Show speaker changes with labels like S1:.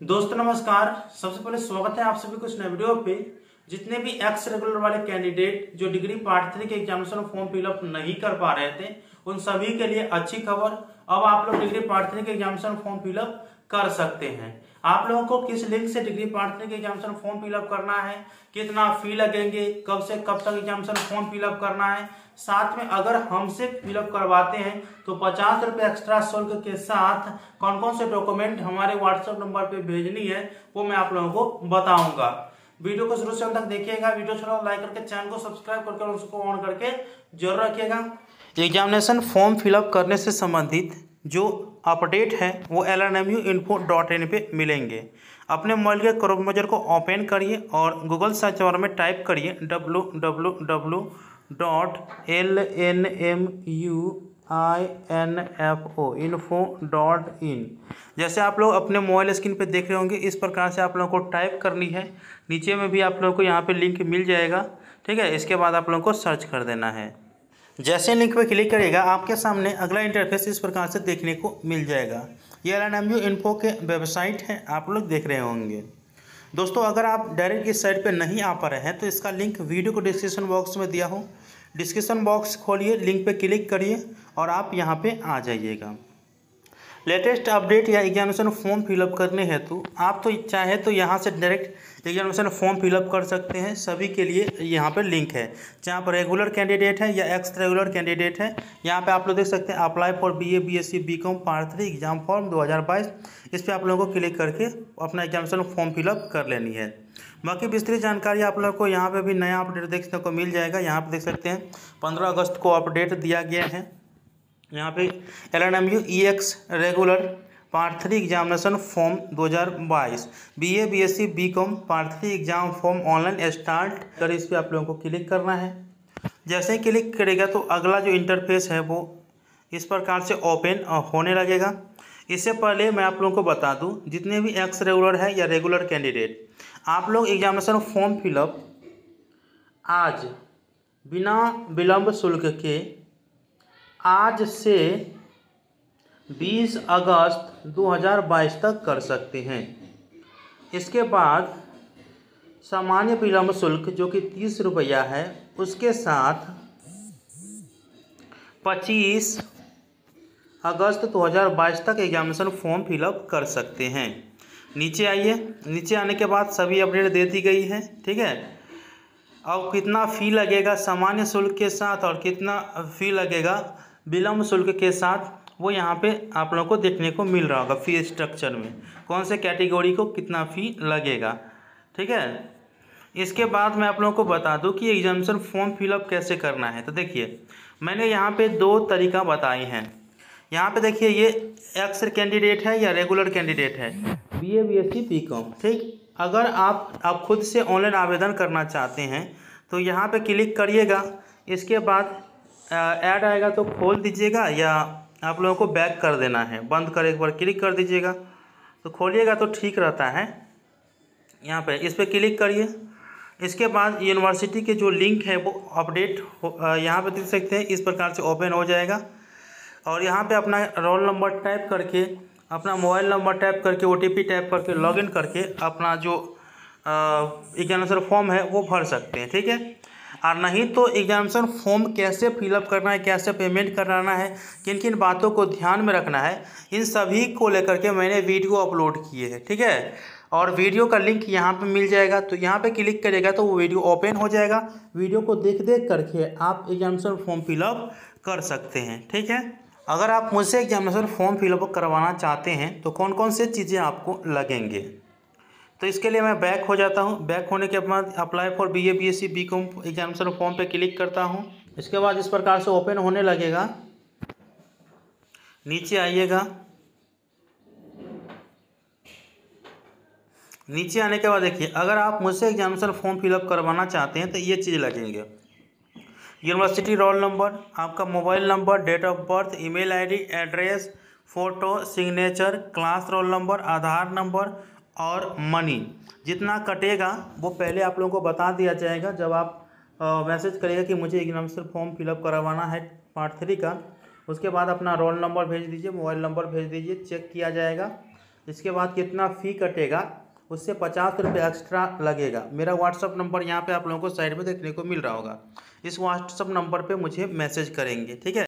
S1: दोस्तों नमस्कार। सबसे पहले स्वागत है आप सभी को इस नए वीडियो पे। जितने भी एक्स रेगुलर वाले कैंडिडेट जो डिग्री पार्ट 3 के एग्जामिनेशन फॉर्म फिलअप नहीं कर पा रहे थे, उन सभी के लिए अच्छी खबर। अब आप लोग डिग्री पार्ट 3 के एग्जामिनेशन फॉर्म फिलअप कर सकते हैं। आप लोगों को किस लिंक से डिग्री पार्ट 3 के एग्जामिनेशन फॉर्म फिलअप करना है, कितना फी लगेंगे, कब से कब तक एग्जामिनेशन फॉर्म फिलअप करना है, साथ में अगर हमसे फिलअप करवाते हैं तो 50 रुपए एक्स्ट्रा शुल्क के साथ कौन कौन से डॉक्यूमेंट हमारे व्हाट्सएप नंबर पे भेजनी है वो मैं आप लोगों को बताऊंगा। वीडियो को शुरू से अंत तक देखिएगा। वीडियो अच्छा लाइक करके चैनल को सब्सक्राइब करके और उसको ऑन करके जरूर रखिएगा। एग्जामिनेशन फॉर्म फिलअप करने से संबंधित जो अपडेट है वो lrmuinfo.in पे मिलेंगे। अपने मोबाइल के क्रोम ब्राउज़र को ओपन करिए और गूगल सर्च बार में टाइप करिए www.lnmuinfo.in। जैसे आप लोग अपने मोबाइल स्क्रीन पे देख रहे होंगे, इस प्रकार से आप लोगों को टाइप करनी है। नीचे में भी आप लोगों को यहाँ पे लिंक मिल जाएगा, ठीक है। इसके बाद आप लोगों को सर्च कर देना है। जैसे लिंक पे क्लिक करेगा आपके सामने अगला इंटरफेस इस प्रकार से देखने को मिल जाएगा। ये एलएनएमयू इन्फो के वेबसाइट है, आप लोग देख रहे होंगे। दोस्तों अगर आप डायरेक्ट इस साइट पे नहीं आ पा रहे हैं तो इसका लिंक वीडियो को डिस्क्रिप्शन बॉक्स में दिया हो। डिस्क्रिप्शन बॉक्स खोलिए, लिंक पे क्लिक करिए और आप यहाँ पे आ जाइएगा। लेटेस्ट अपडेट या एग्जामिनेशन फॉर्म फिलअप करने हेतु आप तो चाहे तो यहाँ से डायरेक्ट एग्जामिनेशन फॉर्म फिलअप कर सकते हैं। सभी के लिए यहाँ पर लिंक है। जहाँ पर रेगुलर कैंडिडेट है या एक्स रेगुलर कैंडिडेट है, यहाँ पे आप लोग देख सकते हैं apply for BA BSc BCom part 3 exam form 2022। इस पर आप लोगों को क्लिक करके अपना एग्जामिनेशन फॉर्म फिलअप कर लेनी है। बाकी विस्तृत जानकारी आप लोगों को यहाँ पे भी नया अपडेट देखने को मिल जाएगा। यहाँ पे देख सकते हैं 15 अगस्त को अपडेट दिया गया है। यहाँ पे LNMU ex regular part 3 examination form 2022 BA BSc BCom part 3 exam form online start कर, इस पर आप लोगों को क्लिक करना है। जैसे ही क्लिक करेगा तो अगला जो इंटरफेस है वो इस प्रकार से ओपन होने लगेगा। इससे पहले मैं आप लोगों को बता दूं, जितने भी एक्स रेगुलर है या रेगुलर कैंडिडेट, आप लोग एग्जामिनेशन फॉर्म फिलअप आज बिना विलंब शुल्क के आज से 20 अगस्त 2022 तक कर सकते हैं। इसके बाद सामान्य विलंब शुल्क जो कि 30 रुपया है, उसके साथ 25 अगस्त 2022 तक एग्जामिनेशन फॉर्म फिलअप कर सकते हैं। नीचे आइए। नीचे आने के बाद सभी अपडेट दे दी गई है, ठीक है। अब कितना फ़ी लगेगा सामान्य शुल्क के साथ और कितना फ़ी लगेगा विलंब शुल्क के साथ, वो यहाँ पे आप लोगों को देखने को मिल रहा होगा। फ़ी स्ट्रक्चर में कौन से कैटेगरी को कितना फ़ी लगेगा, ठीक है। इसके बाद मैं आप लोगों को बता दूं कि एग्जामिनेशन फॉर्म फिलअप कैसे करना है। तो देखिए मैंने यहाँ पे 2 तरीका बताए हैं। यहाँ पे देखिए ये एक्स कैंडिडेट है या रेगुलर कैंडिडेट है, बीए बीएससी बीकॉम, ठीक। अगर आप खुद से ऑनलाइन आवेदन करना चाहते हैं तो यहाँ पे क्लिक करिएगा। इसके बाद ऐड आएगा तो खोल दीजिएगा या आप लोगों को बैक कर देना है, बंद कर एक बार क्लिक कर दीजिएगा। तो खोलिएगा तो ठीक रहता है। यहाँ पे इस पर क्लिक करिए। इसके बाद यूनिवर्सिटी के जो लिंक है वो अपडेट यहाँ पे देख सकते हैं, इस प्रकार से ओपन हो जाएगा। और यहाँ पे अपना रोल नंबर टाइप करके, अपना मोबाइल नंबर टाइप करके, ओटीपी टाइप करके लॉगिन करके अपना जो एग्जामिनेशन फॉर्म है वो भर सकते हैं, ठीक है। और नहीं तो एग्जामिनेशन फॉर्म कैसे फिलअप करना है, कैसे पेमेंट कराना है, किन किन बातों को ध्यान में रखना है, इन सभी को लेकर के मैंने वीडियो अपलोड किए हैं, ठीक है। और वीडियो का लिंक यहाँ पे मिल जाएगा। तो यहाँ पे क्लिक करेगा तो वो वीडियो ओपन हो जाएगा। वीडियो को देख करके आप एग्जामिनेशन फॉर्म फिलअप कर सकते हैं, ठीक है। अगर आप मुझसे एग्जामिनेशन फॉर्म फिलअप करवाना चाहते हैं तो कौन कौन से चीज़ें आपको लगेंगे, तो इसके लिए मैं बैक हो जाता हूँ। बैक होने के बाद apply for BA BSc BCom examination form पे क्लिक करता हूँ। इसके बाद इस प्रकार से ओपन होने लगेगा। नीचे आइएगा। नीचे आने के बाद देखिए अगर आप मुझसे एग्जामिनेशन फॉर्म फिलअप करवाना चाहते हैं तो ये चीज़ लगेंगे। यूनिवर्सिटी रोल नंबर, आपका mobile number, date of birth, email ID, address, photo, signature, class roll number, Aadhaar number और मनी। जितना कटेगा वो पहले आप लोगों को बता दिया जाएगा जब आप मैसेज करेगा कि मुझे एग्जामिनेशन फॉर्म फिलअप करवाना है पार्ट 3 का। उसके बाद अपना रोल नंबर भेज दीजिए, मोबाइल नंबर भेज दीजिए, चेक किया जाएगा। इसके बाद कितना फ़ी कटेगा, उससे 50 रुपये एक्स्ट्रा लगेगा। मेरा व्हाट्सअप नंबर यहाँ पे आप लोगों को साइड में देखने को मिल रहा होगा। इस व्हाट्सअप नंबर पे मुझे मैसेज करेंगे, ठीक है।